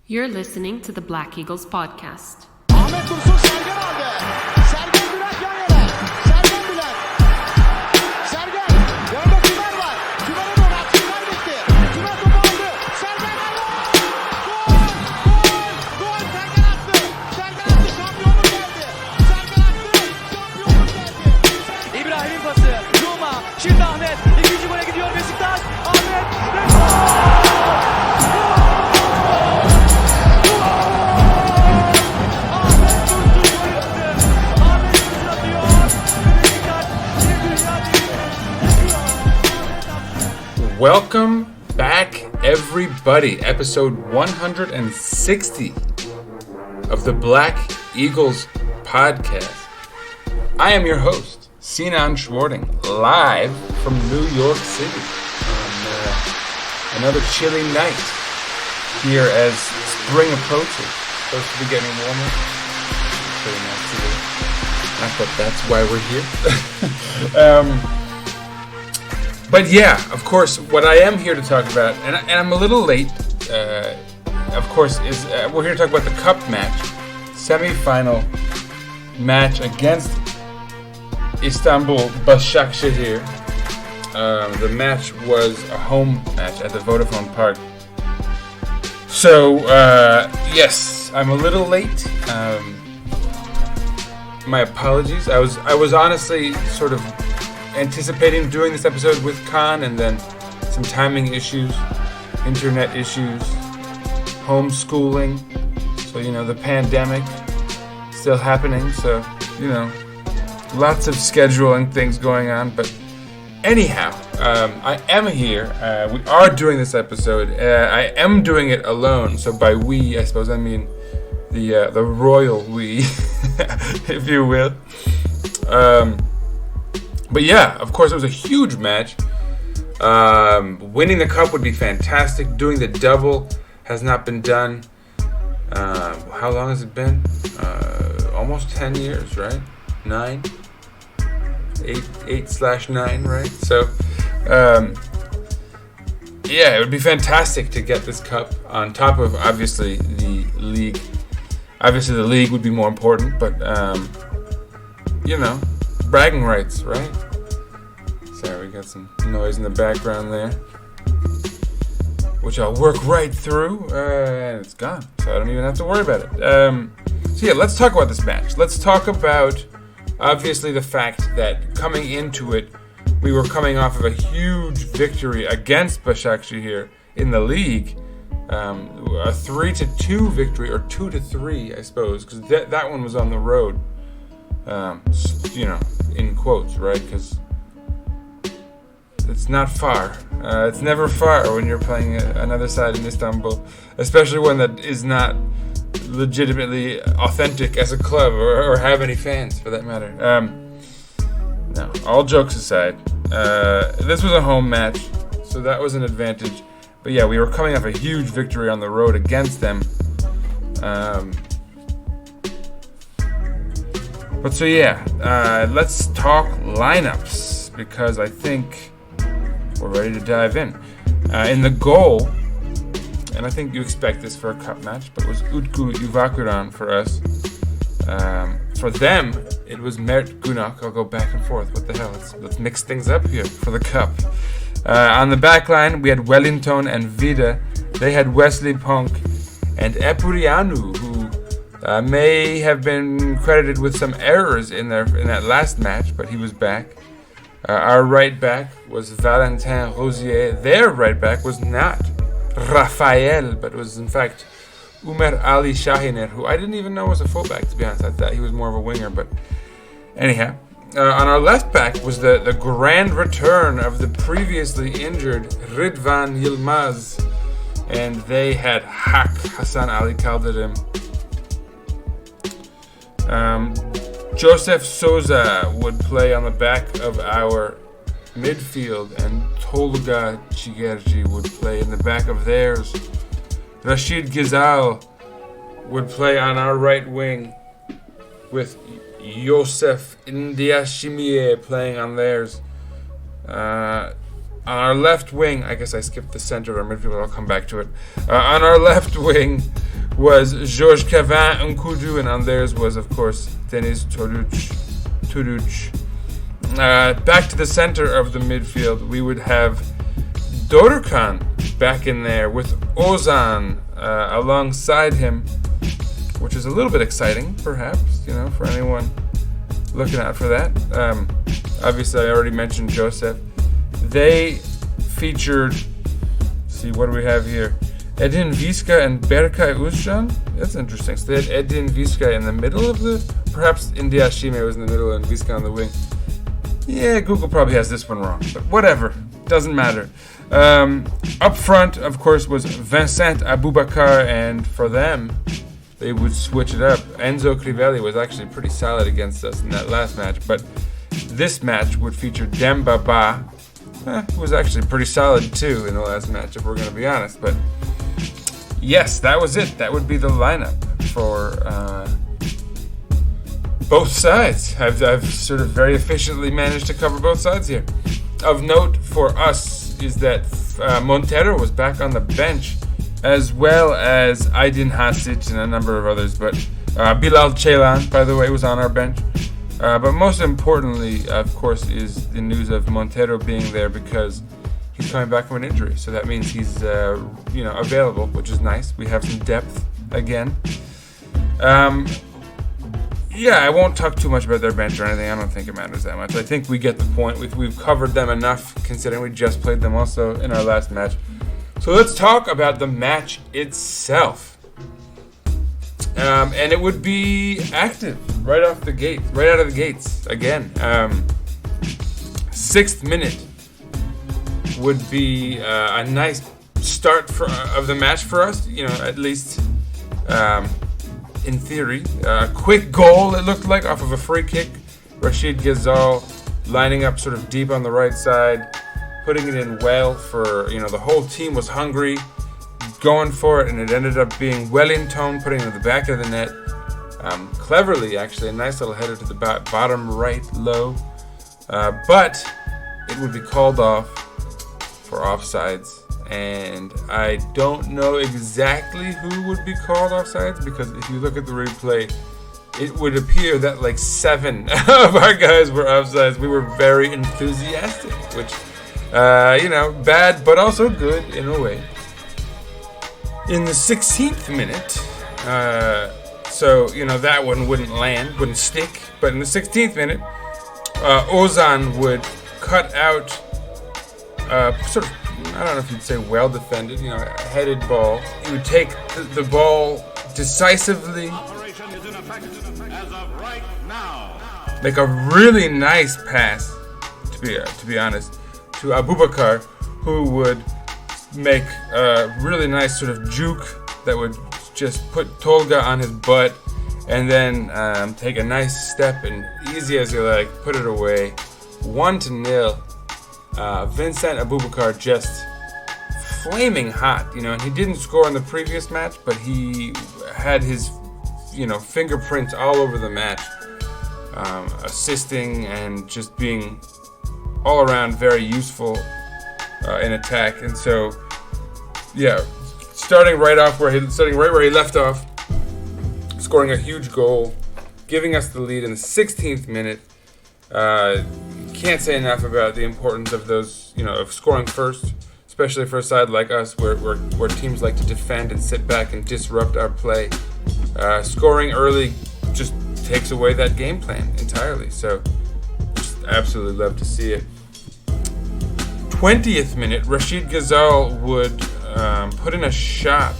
You're listening to the Black Eagles podcast. Ahmet Dursun Sergen aldı. Sergen Bülent yan yana. Sergen Bülent. Sergen. Yanında Tümer var. Tümer'e doğru at. Tümer gitti. Tümer topu aldı. Sergen aldı. Gol! Gol! Gol! Sergen attı. Sergen attı. Şampiyonluk geldi. Sergen attı. Şampiyonluk geldi. İbrahim'in pası. Zuma. Şimdi Ahmet. İkinci gole gidiyor Beşiktaş. Ahmet. Welcome back, everybody. Episode 160 of the Black Eagles podcast. I am your host, Sinan Schwarting, live from New York City on another chilly night here as spring approaches. Supposed to be getting warmer. Pretty nice today. Not that that's why we're here. But yeah, of course, what I am here to talk about, and I'm a little late, of course, is we're here to talk about the Cup match, semi-final match against Istanbul Başakşehir. The match was a home match at the Vodafone Park. So, yes, I'm a little late. My apologies. I was honestly sort of anticipating doing this episode with Khan, and then some timing issues, internet issues, homeschooling. So, the pandemic still happening. So, lots of scheduling things going on. But anyhow, I am here. We are doing this episode. I am doing it alone. So by we, I suppose I mean the royal we, if you will. But yeah, of course, it was a huge match. Winning the cup would be fantastic. Doing the double has not been done. How long has it been? Almost 10 years, right? 9? 8/9, right? So, yeah, it would be fantastic to get this cup on top of, obviously, the league. Obviously, the league would be more important, but, bragging rights, right? Sorry, we got some noise in the background there, which I'll work right through, and it's gone, so I don't even have to worry about it. So yeah, let's talk about this match. Let's talk about, obviously, the fact that coming into it, we were coming off of a huge victory against Başakşehir in the league, a 3-2 victory, or 2-3, I suppose, because that one was on the road. In quotes, right? Because it's not far. It's never far when you're playing another side in Istanbul, especially one that is not legitimately authentic as a club or have any fans, for that matter. No, all jokes aside, this was a home match, so that was an advantage. But yeah, we were coming off a huge victory on the road against them. But so yeah, let's talk lineups, because I think we're ready to dive in. In the goal, and I think you expect this for a cup match, but it was Utku Yuvakuran for us. For them, it was Mert Günok. I'll go back and forth. What the hell? Let's mix things up here for the cup. On the back line, we had Wellington and Vida. They had Wesley Ponk and Epurianu, who may have been credited with some errors in that last match, but he was back. Our right back was Valentin Rosier. Their right back was not Rafael, but it was in fact Umer Ali Shahiner, who I didn't even know was a fullback, to be honest. I thought he was more of a winger, but anyhow. On our left back was the grand return of the previously injured Ridvan Yilmaz, and they had Hassan Ali Kaldırım. Joseph Souza would play on the back of our midfield, and Tolga Cigerci would play in the back of theirs. Rashid Gizal would play on our right wing, with Yosef Ndiashimie playing on theirs. On our left wing, I guess I skipped the center of our midfield, I'll come back to it. On our left wing was Georges Cavin Nkoudou, and on theirs was, of course, Denis Turuc. Back to the center of the midfield, we would have Dorukhan back in there with Ozan alongside him, which is a little bit exciting, perhaps, for anyone looking out for that. Obviously, I already mentioned Joseph. They featured, what do we have here? Edin Viska and Berkay Özcan. That's interesting. So they had Edin Viska in the middle of perhaps India Shime was in the middle and Viska on the wing. Yeah, Google probably has this one wrong, but whatever. Doesn't matter. Up front, of course, was Vincent Aboubakar, and for them, they would switch it up. Enzo Crivelli was actually pretty solid against us in that last match, but this match would feature Demba Ba, who was actually pretty solid too in the last match, if we're going to be honest. But yes, that was it. That would be the lineup for both sides. I've sort of very efficiently managed to cover both sides here. Of note for us is that Montero was back on the bench, as well as Aydin Hasic and a number of others. But Bilal Ceylan, by the way, was on our bench. But most importantly, of course, is the news of Montero being there because he's coming back from an injury. So that means he's available, which is nice. We have some depth again. I won't talk too much about their bench or anything. I don't think it matters that much. I think we get the point. We've covered them enough, considering we just played them also in our last match. So let's talk about the match itself. And it would be active right out of the gates again. 6th minute would be a nice start of the match for us. At least in theory. A quick goal, it looked like, off of a free kick. Rachid Ghazal lining up sort of deep on the right side, putting it in well for, the whole team was hungry, going for it, and it ended up being Wellington putting it at the back of the net. Cleverly, actually, a nice little header to the bottom right low. But it would be called off for offsides. And I don't know exactly who would be called offsides, because if you look at the replay, it would appear that like 7 of our guys were offsides. We were very enthusiastic, which, bad but also good in a way. In the 16th minute, that one wouldn't stick. But in the 16th minute, Ozan would cut out sort of, I don't know if you'd say well defended, a headed ball. He would take the ball decisively, make a really nice pass, to be honest, to Aboubakar, who would make a really nice sort of juke that would just put Tolga on his butt, and then take a nice step and easy as you like, put it away. 1-0. Vincent Aboubakar just flaming hot, and he didn't score in the previous match, but he had his, fingerprints all over the match, assisting and just being all around very useful in attack. And so, starting right where he left off, scoring a huge goal, giving us the lead in the 16th minute. Can't say enough about the importance of those, of scoring first, especially for a side like us where teams like to defend and sit back and disrupt our play. Scoring early just takes away that game plan entirely. So just absolutely love to see it. 20th minute, Rachid Ghazal would put in a shot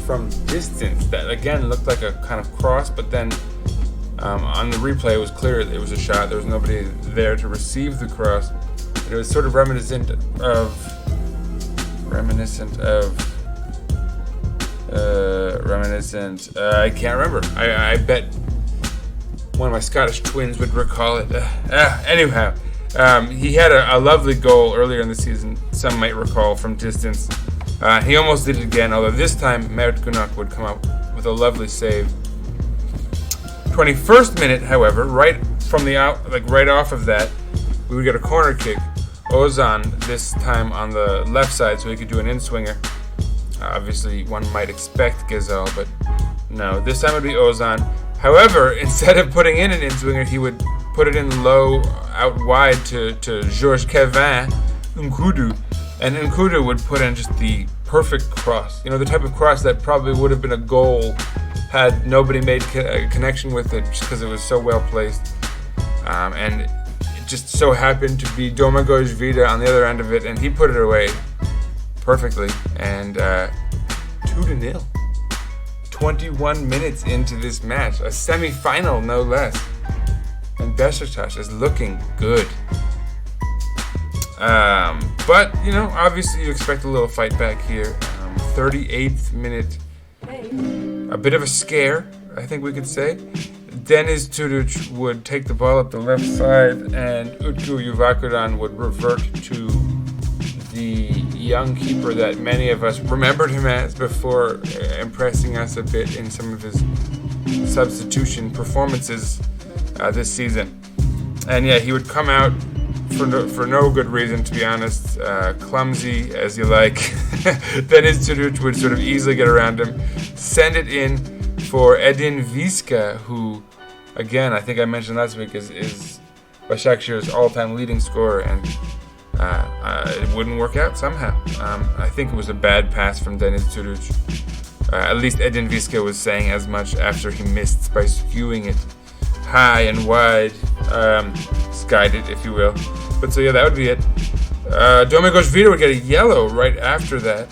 from distance that again looked like a kind of cross, but then on the replay it was clear it was a shot. There was nobody there to receive the cross. And it was sort of reminiscent of I can't remember. I bet one of my Scottish twins would recall it. Anyhow, he had a lovely goal earlier in the season, some might recall, from distance. He almost did it again, although this time Mert Günok would come up with a lovely save. 21st minute, however, right off of that, we would get a corner kick. Ozan, this time on the left side, so he could do an in-swinger. Obviously, one might expect Gazal, but no. This time it would be Ozan. However, instead of putting in an in-swinger, he would put it in low, out wide to Georges Kevin Nkudu. And Nkudu would put in just the perfect cross. You know, the type of cross that probably would have been a goal had nobody made a connection with it just because it was so well placed. And it just so happened to be Domagoj Vida on the other end of it, and he put it away perfectly. And 2-0. 21 minutes into this match, a semi-final no less. And Beşiktaş is looking good. But, you know, obviously you expect a little fight back here. 38th minute. A bit of a scare, I think we could say. Deniz Turuc would take the ball up the left side, and Utku Yuvakuran would revert to the young keeper that many of us remembered him as before impressing us a bit in some of his substitution performances this season. And yeah, he would come out for no good reason, to be honest. Clumsy as you like. Deniz Turuc would sort of easily get around him, send it in for Edin Viska, who, again, I think I mentioned last week, is Başakşehir's all-time leading scorer, and it wouldn't work out somehow. I think it was a bad pass from Deniz Turuc. At least Edin Viska was saying as much after he missed by skewing it high and wide, skied it, if you will. But so yeah, that would be it. Domagoj Vida would get a yellow right after that.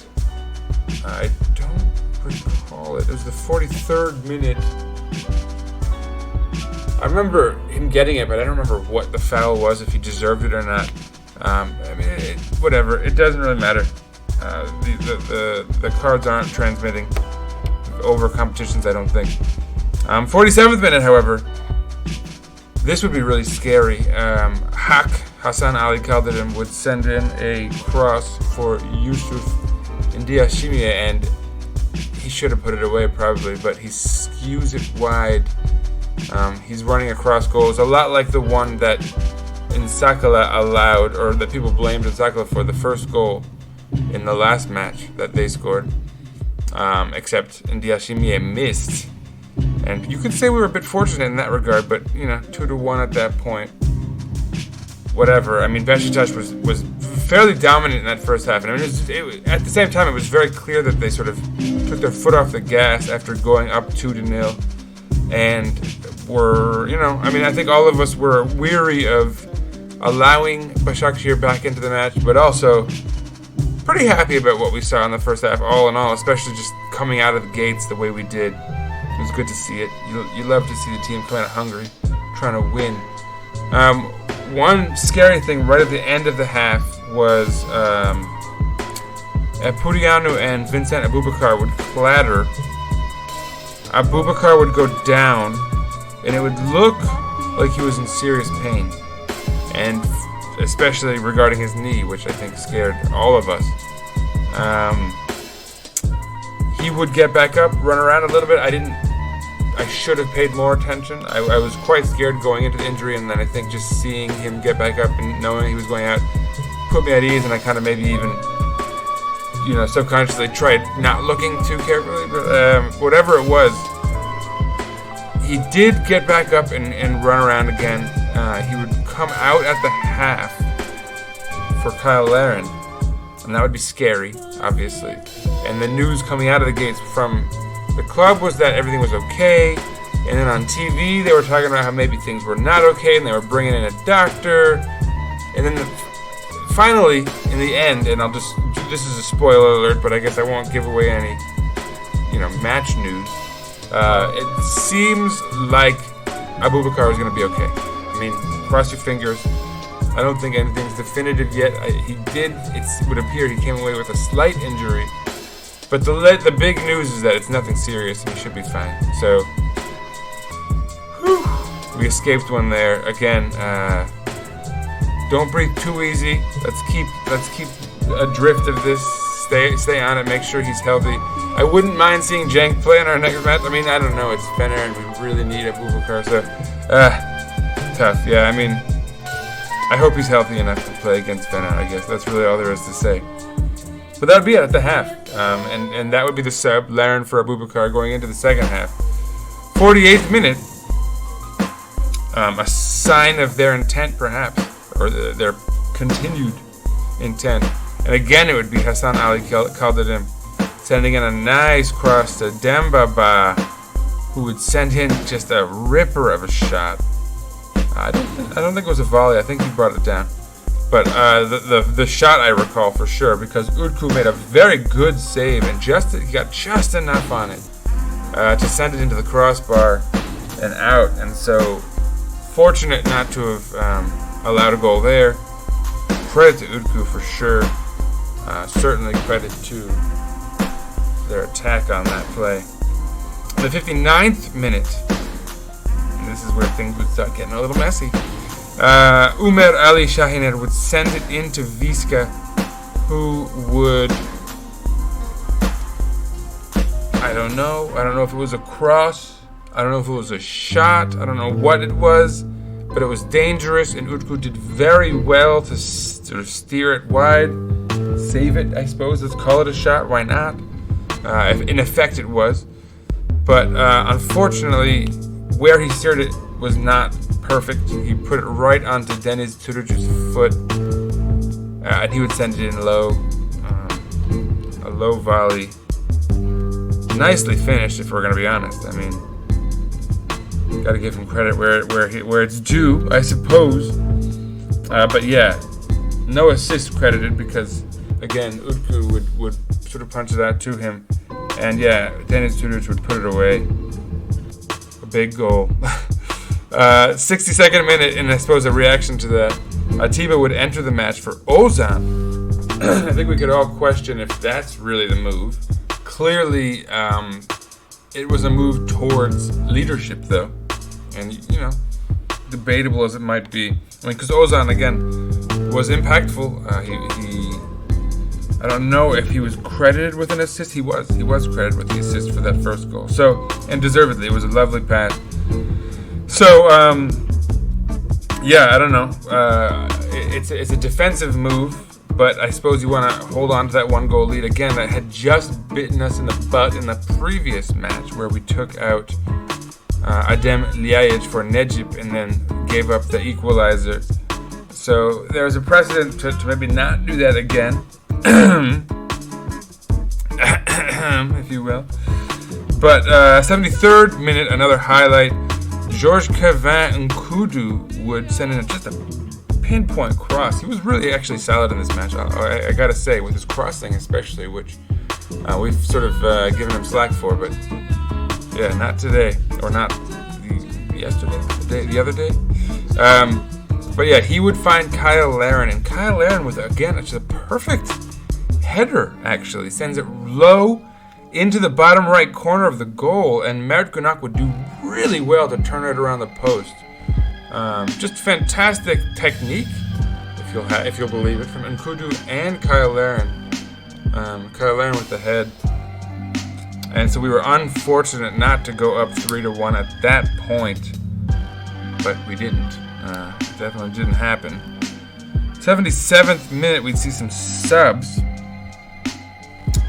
I don't recall it. It was the 43rd minute. I remember him getting it, but I don't remember what the foul was, if he deserved it or not. I mean, whatever. It doesn't really matter. The cards aren't transmitting over competitions, I don't think. 47th minute, however. This would be really scary. Hassan Ali Kaldırım would send in a cross for Yusuf Ndiashimiye, and he should have put it away probably, but he skews it wide. He's running across goals, a lot like the one that Nsakala allowed, or that people blamed Nsakala for, the first goal in the last match that they scored. Except Ndiashimiye missed. And you could say we were a bit fortunate in that regard, but, you know, 2-1 at that point. Whatever. I mean, Beşiktaş was fairly dominant in that first half. And I mean, at the same time, it was very clear that they sort of took their foot off the gas after going up 2-0. And were, you know, I mean, I think all of us were weary of allowing Başakşehir back into the match, but also pretty happy about what we saw in the first half, all in all, especially just coming out of the gates the way we did. It was good to see it. You love to see the team kind of hungry, trying to win. One scary thing right at the end of the half was Purianu and Vincent Abubakar would clatter. Abubakar would go down, and it would look like he was in serious pain, and especially regarding his knee, which I think scared all of us. He would get back up, run around a little bit. I should have paid more attention. I was quite scared going into the injury, and then I think just seeing him get back up and knowing he was going out put me at ease, and I kind of maybe even, you know, subconsciously tried not looking too carefully. But whatever it was, he did get back up and run around again. He would come out at the half for Kyle Larin, and that would be scary, obviously. And the news coming out of the gates from the club was that everything was okay, and then on TV they were talking about how maybe things were not okay, and they were bringing in a doctor. And then finally, in the end, and this is a spoiler alert, but I guess I won't give away any, you know, match news. It seems like Abubakar is going to be okay. I mean, cross your fingers. I don't think anything's definitive yet. It would appear he came away with a slight injury. But the big news is that it's nothing serious and he should be fine. So, we escaped one there. Again, don't breathe too easy. Let's keep adrift of this. Stay on it. Make sure he's healthy. I wouldn't mind seeing Cenk play in our next match. I mean, I don't know. It's Fener and we really need Abubakar. So, tough. Yeah, I mean, I hope he's healthy enough to play against Fener, I guess. That's really all there is to say. But that would be it at the half. And that would be the sub, Larin for Abubakar going into the second half. 48th minute. A sign of their intent, perhaps, or their continued intent. And again, it would be Hassan Ali Kaldırım sending in a nice cross to Dembaba, who would send in just a ripper of a shot. I don't think it was a volley. I think he brought it down. But the shot I recall for sure, because Utku made a very good save and he got just enough on it to send it into the crossbar and out. And so, fortunate not to have allowed a goal there. Credit to Utku for sure. Certainly credit to their attack on that play. The 59th minute, and this is where things would start getting a little messy. Umer Ali Şahiner would send it into Viska, who would, I don't know if it was a cross, I don't know if it was a shot, I don't know what it was, but it was dangerous, and Utku did very well to sort of steer it wide, save it, I suppose, let's call it a shot, why not? In effect it was, but unfortunately, where he steered it was not perfect. He put it right onto Deniz Türüc's foot, and he would send it in low, a low volley. Nicely finished, if we're going to be honest. I mean, got to give him credit where it's due, I suppose. But yeah, no assist credited because, again, Utku would sort of punch it out to him, and yeah, Deniz Türüc would put it away. A big goal. 62nd minute, and I suppose a reaction to that, Atiba would enter the match for Ozan. I think we could all question if that's really the move. Clearly, it was a move towards leadership, though. And, debatable as it might be. I mean, because Ozan, again, was impactful. I don't know if he was credited with an assist. He was credited with the assist for that first goal. So, and deservedly, it was a lovely pass. So, I don't know. It's a defensive move, but I suppose you want to hold on to that one goal lead again that had just bitten us in the butt in the previous match where we took out Adem Ljajic for Necip and then gave up the equalizer. So there's a precedent to maybe not do that again, if you will. But 73rd minute, another highlight. Georges Kevin Nkudu would send in just a pinpoint cross. He was really actually solid in this match, I gotta say, with his crossing especially, which we've sort of given him slack for, but yeah, not today, or not yesterday, the other day. But yeah, he would find Kyle Larin, and Kyle Larin with, again, it's a perfect header, actually. Sends it low into the bottom right corner of the goal, and Mert Gunak would do really well to turn it around the post. Just fantastic technique, if you'll believe it, from Nkudu and Kyle Larin. Kyle Larin with the head. And so we were unfortunate not to go up 3-1 at that point, but we didn't. It definitely didn't happen. 77th minute, we'd see some subs.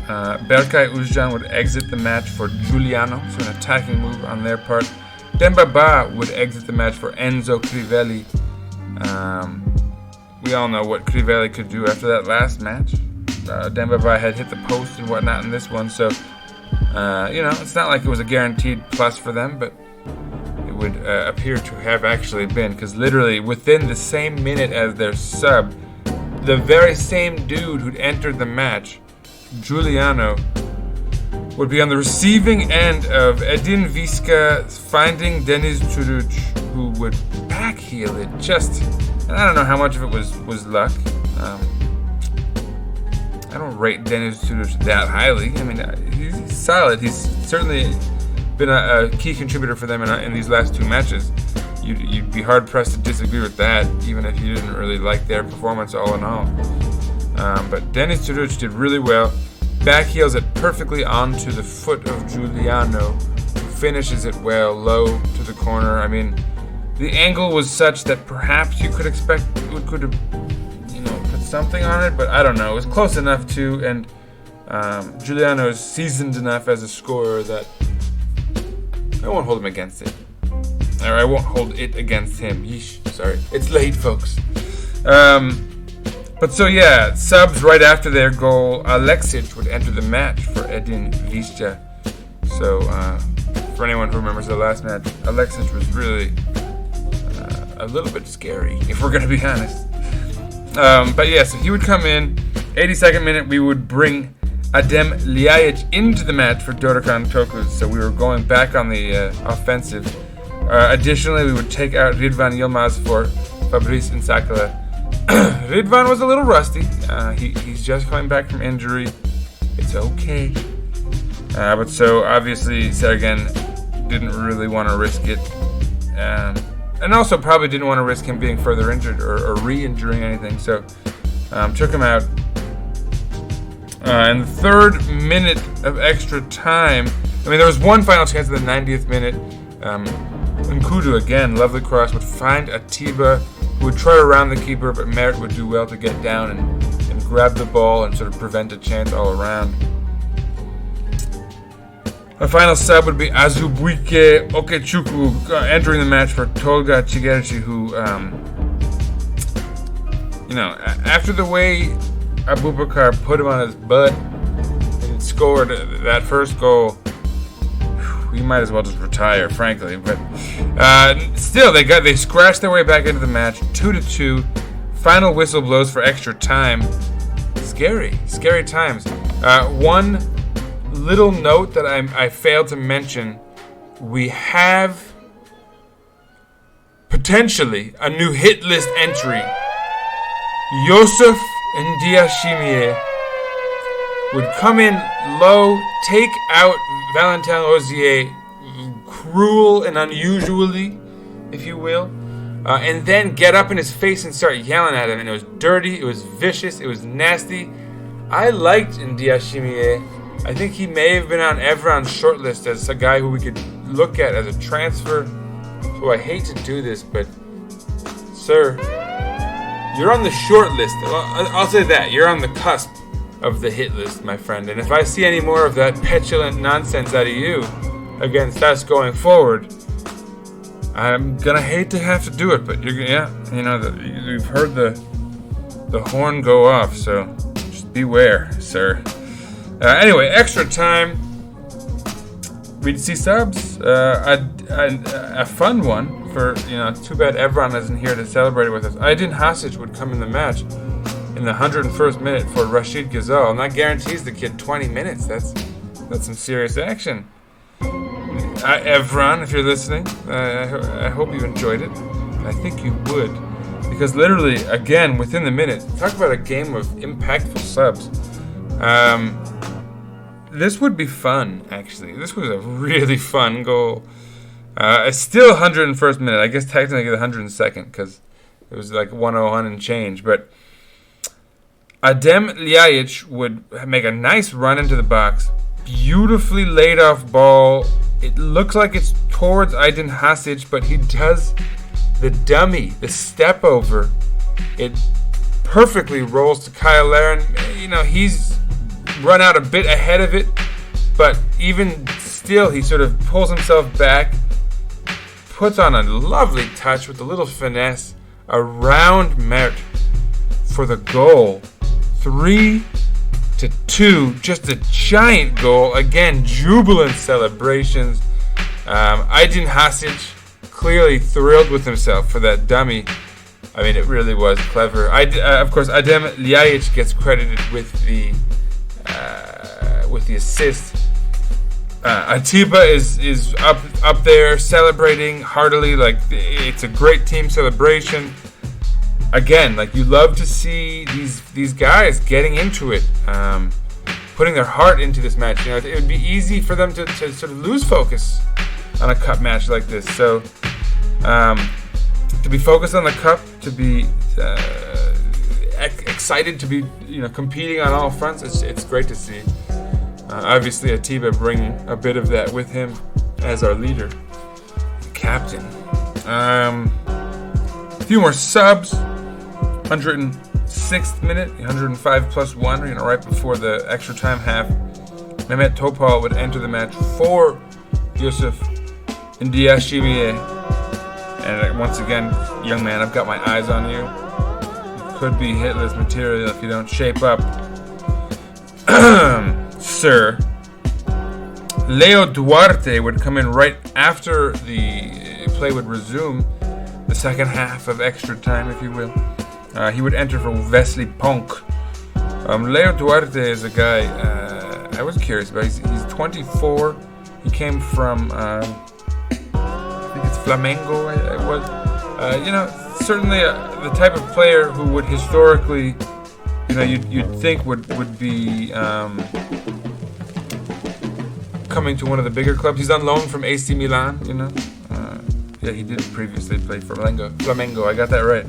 Berkay Özcan would exit the match for Giuliano, so an attacking move on their part. Dembaba would exit the match for Enzo Crivelli. We all know what Crivelli could do after that last match. Dembaba had hit the post and whatnot in this one, so it's not like it was a guaranteed plus for them, but it would appear to have actually been, because literally within the same minute as their sub, the very same dude who'd entered the match, Giuliano, would be on the receiving end of Edin Viska finding Deniz Türüc, who would backheel it just, and I don't know how much of it was luck. I don't rate Deniz Türüc that highly. I mean, he's solid. He's certainly been a key contributor for them in these last two matches. You'd be hard-pressed to disagree with that, even if you didn't really like their performance all in all. But Deniz Türüc did really well. Backheels it perfectly onto the foot of Giuliano, who finishes it well, low to the corner. I mean, the angle was such that perhaps you could expect Utku to, put something on it, but I don't know. It was close enough to, and Giuliano is seasoned enough as a scorer that I won't hold him against it. Or I won't hold it against him. Yeesh, sorry. It's late, folks. But so yeah, subs right after their goal, Aleksic would enter the match for Edin Visca. So for anyone who remembers the last match, Aleksic was really a little bit scary, if we're going to be honest. But yeah, so he would come in. 82nd minute, we would bring Adem Ljajic into the match for Dorukhan Tokus. So we were going back on the offensive. Additionally, we would take out Ridvan Yilmaz for Fabrice Nsakala. Ridvan was a little rusty. He's just coming back from injury. It's okay. But so obviously Sergen didn't really want to risk it. And also probably didn't want to risk him being further injured or re-injuring anything. So took him out. In the 3rd minute of extra time, I mean, there was one final chance in the 90th minute. Nkudu again, lovely cross, would find Atiba, who would try to round the keeper, but Mert would do well to get down and grab the ball and sort of prevent a chance all around. Our final sub would be Azubuike Okechukwu entering the match for Tolga Chigerchi, who, after the way Abubakar put him on his butt and scored that first goal, we might as well just retire, frankly. But still, they scratched their way back into the match, 2-2. Final whistle blows for extra time. Scary times. One little note that I failed to mention: we have potentially a new hit list entry. Yusuf Ndiashimie would come in low, take out Valentin Ozier, cruel and unusually, if you will, and then get up in his face and start yelling at him. And it was dirty, it was vicious, it was nasty. I liked Ndiashimie. I think he may have been on Evran's shortlist as a guy who we could look at as a transfer. So I hate to do this, but sir, you're on the short list. I'll say that. You're on the cusp of the hit list, my friend. And if I see any more of that petulant nonsense out of you against us going forward, I'm gonna hate to have to do it. But you've heard the horn go off, so just beware, sir. Anyway, extra time. We'd see subs. A fun one for, too bad Evran isn't here to celebrate it with us. Aydin Hasic would come in the match in the 101st minute for Rashid Ghazal, and that guarantees the kid 20 minutes. That's some serious action. Evran, if you're listening, I hope you enjoyed it. I think you would, because literally, again, within the minute, talk about a game of impactful subs. This would be fun, actually. This was a really fun goal. It's still 101st minute. I guess technically the 102nd, because it was like 101 and change. But Adem Ljajic would make a nice run into the box. Beautifully laid off ball. It looks like it's towards Aydin Hasic, but he does the dummy, the step over. It perfectly rolls to Kyle Larin. He's run out a bit ahead of it, but even still, he sort of pulls himself back, puts on a lovely touch with a little finesse around Mert for the goal. 3-2, just a giant goal. Again, jubilant celebrations. Aydin Hasic clearly thrilled with himself for that dummy. I mean, it really was clever. Of course, Adem Ljajic gets credited with the assist. Atiba is up there celebrating heartily, like it's a great team celebration. Again, like you love to see these guys getting into it, putting their heart into this match. It would be easy for them to sort of lose focus on a cup match like this. So to be focused on the cup, to be excited to be competing on all fronts, it's great to see. Obviously, Atiba bringing a bit of that with him as our leader, captain. A few more subs. 106th minute, 105 plus 1, right before the extra time half. Mehmet Topal would enter the match for Yusuf Ndiashimiye. And once again, young man, I've got my eyes on you. You could be hit list material if you don't shape up. Sir. Leo Duarte would come in right after the play would resume, the second half of extra time, if you will. He would enter for Wesley Ponk. Leo Duarte is a guy I was curious about. He's 24. He came from, I think it's Flamengo. It was, certainly the type of player who would historically, you'd think would be coming to one of the bigger clubs. He's on loan from AC Milan. Yeah, he did previously play for Flamengo. I got that right.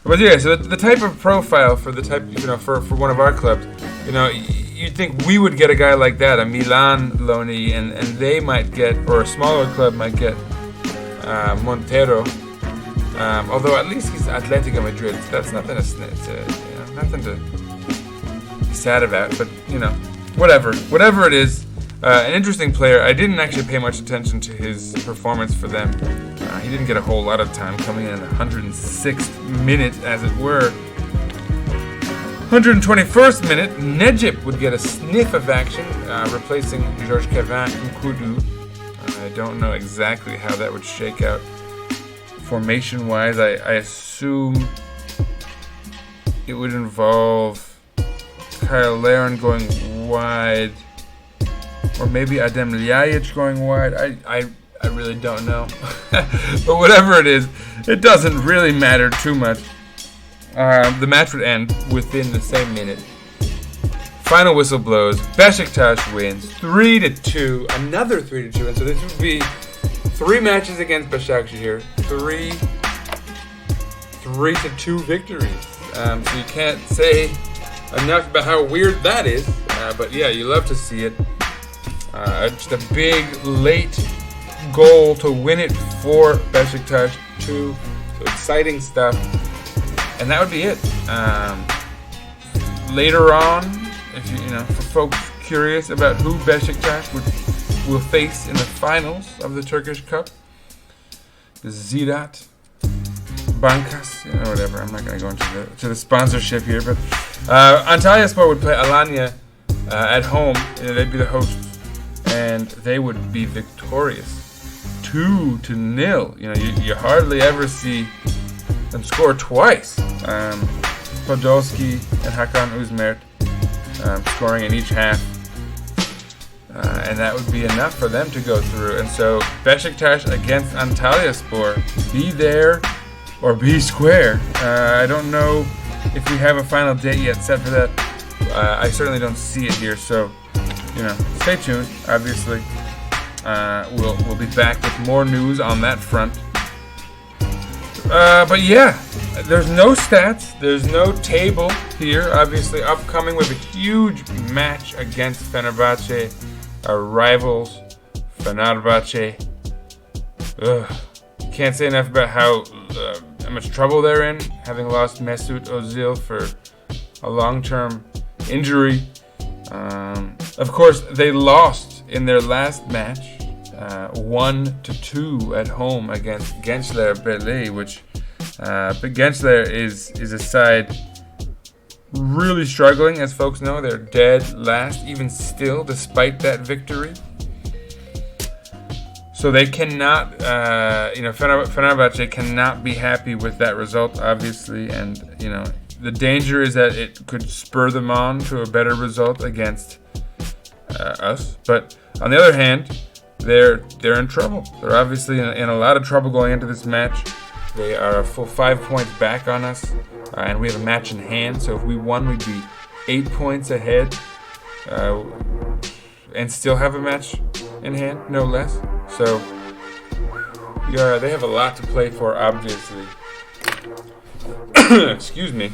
But yeah, so the type of profile for the type, for one of our clubs, you'd think we would get a guy like that, a Milan loanee, and they might get, or a smaller club might get Montero. Although at least he's Atletico Madrid, so that's nothing to be sad about. But whatever it is, an interesting player. I didn't actually pay much attention to his performance for them. He didn't get a whole lot of time, coming in the 106th minute, as it were. 121st minute, Necip would get a sniff of action, replacing Georges Kevin Nkoudou. I don't know exactly how that would shake out formation-wise. I assume it would involve Kyle Larin going wide, or maybe Adem Ljajic going wide. I really don't know. But whatever it is, it doesn't really matter too much. The match would end within the same minute. Final whistle blows. Beşiktaş wins 3-2. Another 3-2. And so this would be 3 matches against Başakşehir. 3-2 victories. So you can't say enough about how weird that is. But yeah, you love to see it. Just a big late goal to win it for Beşiktaş too. So exciting stuff. And that would be it. Later on, if for folks curious about who Beşiktaş will face in the finals of the Turkish Cup, Ziraat, Bankas, whatever. I'm not going to go into the sponsorship here, but Antalyaspor would play Alanya at home. They'd be the hosts, and they would be victorious, 2-0. You hardly ever see them score twice. Podolski and Hakan Uzmert scoring in each half. And that would be enough for them to go through. And so Beşiktaş against Antalyaspor, be there or be square. I don't know if we have a final date yet set for that. I certainly don't see it here. So, stay tuned. Obviously, we'll be back with more news on that front. But yeah, there's no stats, there's no table here. Obviously, upcoming with a huge match against Fenerbahce, our rivals, Fenerbahce. Can't say enough about how much trouble they're in, having lost Mesut Ozil for a long-term injury. Of course, they lost in their last match, 1-2 at home against Gençler Birliği, which Gençler is a side really struggling. As folks know, they're dead last, even still, despite that victory. So they cannot, Fenerbahce cannot be happy with that result, obviously, and the danger is that it could spur them on to a better result against us. But on the other hand, they're in trouble. They're obviously in a lot of trouble going into this match. They are a full 5 points back on us, and we have a match in hand. So if we won, we'd be 8 points ahead, and still have a match in hand, no less. So yeah, they have a lot to play for, obviously. Excuse me.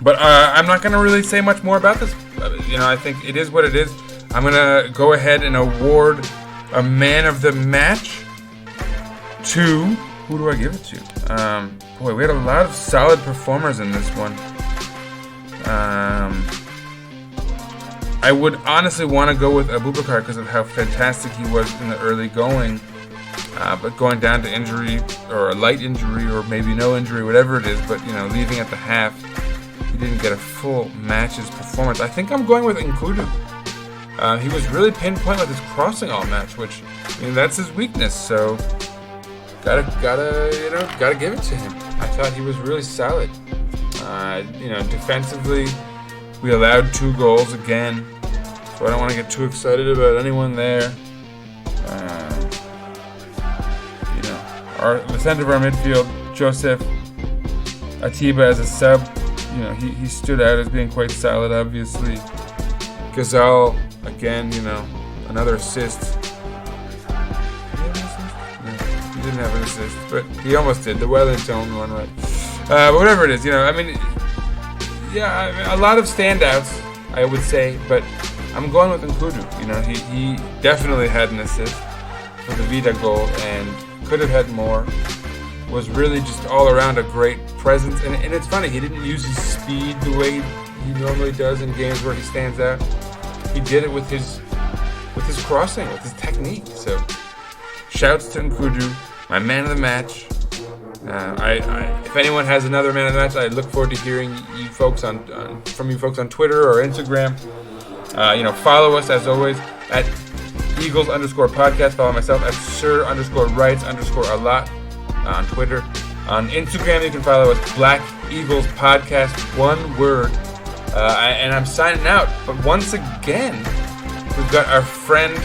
But I'm not going to really say much more about this. I think it is what it is. I'm going to go ahead and award a man of the match to... Who do I give it to? Boy, we had a lot of solid performers in this one. I would honestly want to go with Abubakar because of how fantastic he was in the early going. But going down to injury, or a light injury, or maybe no injury, whatever it is, but leaving at the half, he didn't get a full match's performance. I think I'm going with Nkudu. He was really pinpoint with his crossing all match, which that's his weakness. So gotta give it to him. I thought he was really solid. Defensively, we allowed 2 goals again, so I don't want to get too excited about anyone there. The center of our midfield, Joseph Atiba as a sub, he stood out as being quite solid, obviously. Ghazal, again, another assist. Did he have an assist? No, he didn't have an assist, but he almost did. The Wellington one, right? But whatever it is, a lot of standouts, I would say, but I'm going with Nkudu. He definitely had an assist for the Vida goal, and could have had more. Was really just all around a great presence, and it's funny, he didn't use his speed the way he normally does in games where he stands out. He did it with his crossing, with his technique. So shouts to Nkudu, my man of the match. If anyone has another man of the match, I look forward to hearing from you folks on Twitter or Instagram. Follow us as always at Eagles_podcast. Follow myself at Sir_Rights_a lot on Twitter. On Instagram, you can follow us Black Eagles Podcast, one word. And I'm signing out. But once again, we've got our friend,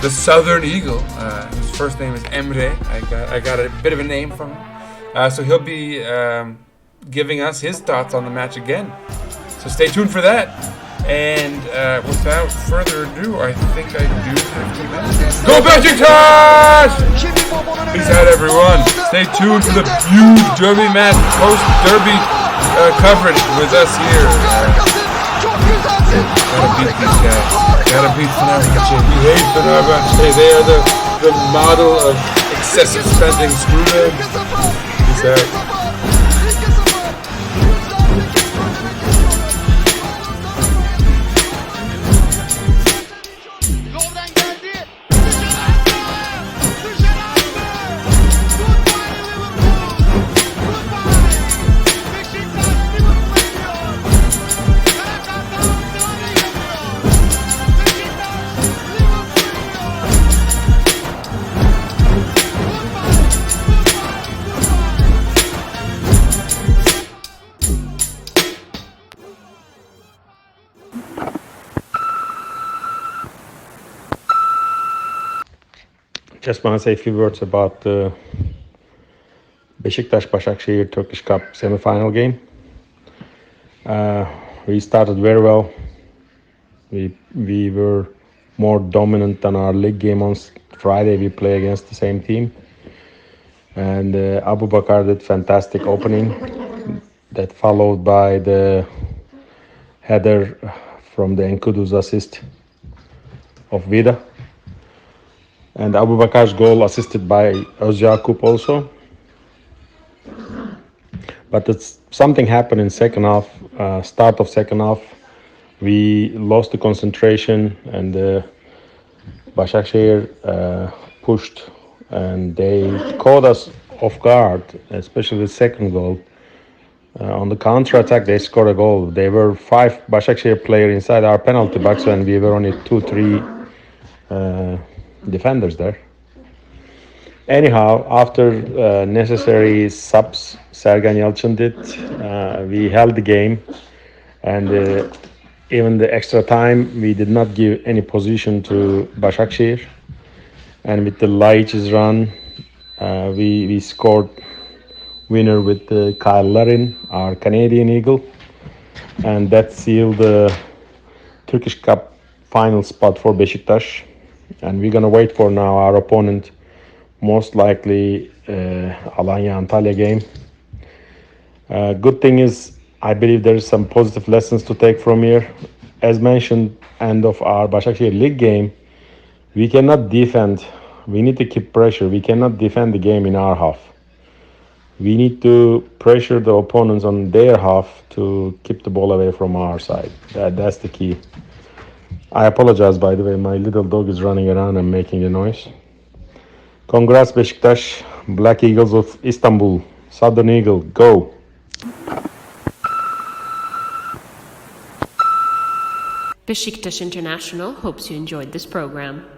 the Southern Eagle, whose first name is Emre. I got a bit of a name from him. So he'll be giving us his thoughts on the match again. So stay tuned for that. And without further ado, I think I do have to go Beşiktaş! Peace out, everyone. Stay tuned for the huge derby match, post-derby coverage with us here. Gotta beat these guys. Gotta beat Fenerbahçe. We hate Fenerbahçe. They are the model of excessive spending. Screw them. Peace out. Just want to say a few words about the Beşiktaş Başakşehir Turkish Cup semi-final game. We started very well. We were more dominant than our league game on Friday. We play against the same team, and Abubakar did fantastic opening. That followed by the header from the Nkudu's assist of Vida. And Abubakar's goal assisted by Özyakup also. But something happened in second half, start of second half. We lost the concentration, and Başakşehir pushed, and they caught us off guard, especially the second goal. On the counter-attack, they scored a goal. There were 5 Başakşehir players inside our penalty box, and we were only 2-3 defenders there. Anyhow, after necessary subs Sergen Yalçın did, we held the game, and even the extra time we did not give any position to Başakşehir, and with the Laiç's run we scored winner with Kyle Larin, our Canadian Eagle, and that sealed the Turkish Cup final spot for Beşiktaş. And we're gonna wait for now our opponent, most likely Alanya Antalya game. Good thing is, I believe there is some positive lessons to take from here. As mentioned, end of our Başakşehir League game, we cannot defend. We need to keep pressure. We cannot defend the game in our half. We need to pressure the opponents on their half to keep the ball away from our side. That's the key. I apologize, by the way. My little dog is running around and making a noise. Congrats, Beşiktaş. Black Eagles of Istanbul. Southern Eagle, go! Beşiktaş International hopes you enjoyed this program.